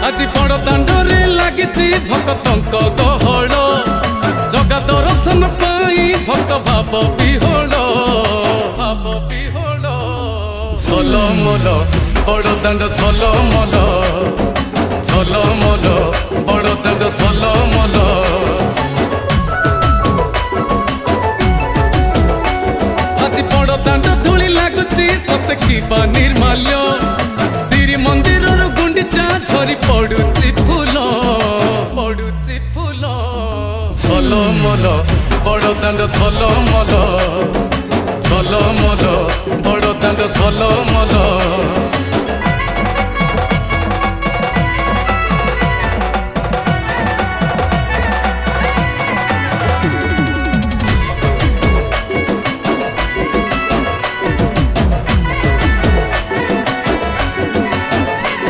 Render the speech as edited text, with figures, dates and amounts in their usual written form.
আজি বড় দাଣ୍ଡরে লাগিছি ভক্তଙ୍କ গহଳ জগা দর্শন পাই ভক্ত ভাব বিহଳ ঝলমল বড় দাণ্ড ঝলমল ঝলমল বড় দাণ্ড ঝলমল আজি বড় দাণ্ড ধূলি লাগুছি সতে কিবা নির্মাল্য শ্রী মন্দিরর গুন্ডিচা ঝরি পড়ুছি ফুল ঝলমল বড় দাণ্ড ঝলমল